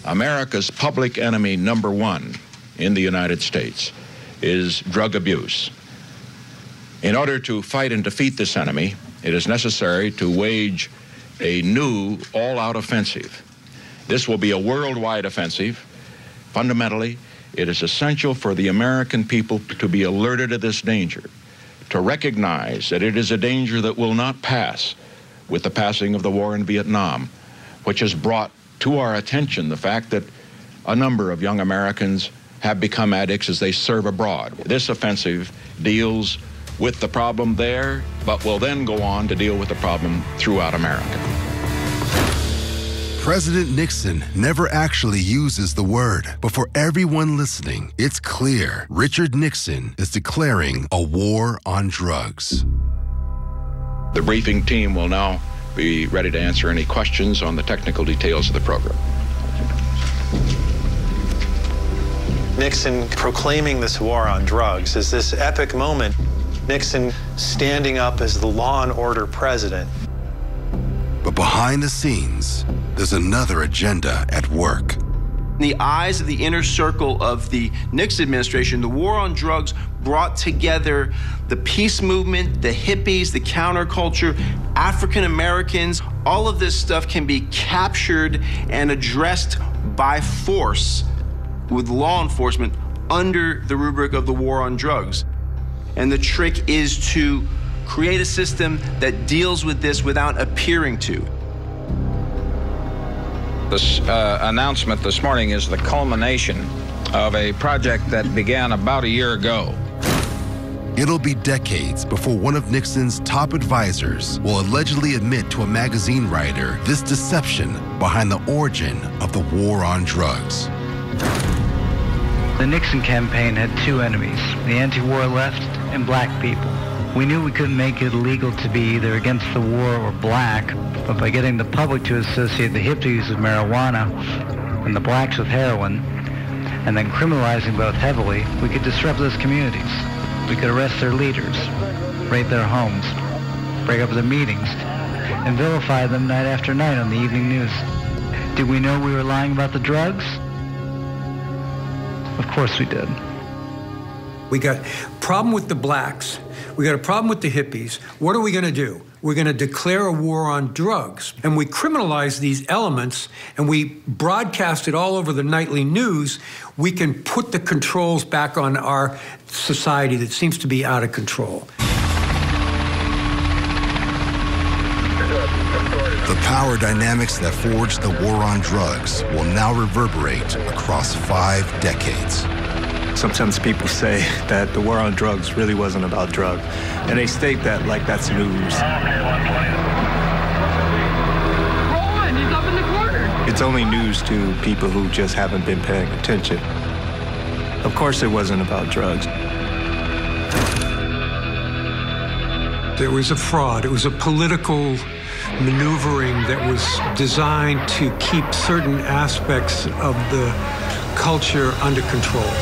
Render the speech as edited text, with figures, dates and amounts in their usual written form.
America's public enemy number one in the United States is drug abuse. In order to fight and defeat this enemy, it is necessary to wage a new all-out offensive. This will be a worldwide offensive. Fundamentally, it is essential for the American people to be alerted to this danger, to recognize that it is a danger that will not pass with the passing of the war in Vietnam, which has brought to our attention the fact that a number of young Americans have become addicts as they serve abroad. This offensive deals with the problem there, but will then go on to deal with the problem throughout America. President Nixon never actually uses the word, but for everyone listening, it's clear Richard Nixon is declaring a war on drugs. The briefing team will now be ready to answer any questions on the technical details of the program. Nixon proclaiming this war on drugs is this epic moment. Nixon standing up as the law and order president. But behind the scenes, there's another agenda at work. In the eyes of the inner circle of the Nixon administration, the war on drugs brought together the peace movement, the hippies, the counterculture, African Americans. All of this stuff can be captured and addressed by force with law enforcement under the rubric of the war on drugs. And the trick is to create a system that deals with this without appearing to. This announcement this morning is the culmination of a project that began about a year ago. It'll be decades before one of Nixon's top advisors will allegedly admit to a magazine writer this deception behind the origin of the war on drugs. The Nixon campaign had two enemies, the anti-war left and black people. We knew we couldn't make it illegal to be either against the war or black, but by getting the public to associate the hippies with marijuana and the blacks with heroin, and then criminalizing both heavily, we could disrupt those communities. We could arrest their leaders, raid their homes, break up their meetings, and vilify them night after night on the evening news. Did we know we were lying about the drugs? Of course we did. We got a problem with the blacks. We got a problem with the hippies. What are we going to do? We're going to declare a war on drugs. And we criminalize these elements and we broadcast it all over the nightly news. We can put the controls back on our society that seems to be out of control. The power dynamics that forged the war on drugs will now reverberate across 5 decades. Sometimes people say that the war on drugs really wasn't about drugs, and they state that like that's news. Roland, he's up in the corner. It's only news to people who just haven't been paying attention. Of course it wasn't about drugs. There was a fraud. It was a political maneuvering that was designed to keep certain aspects of the culture under control.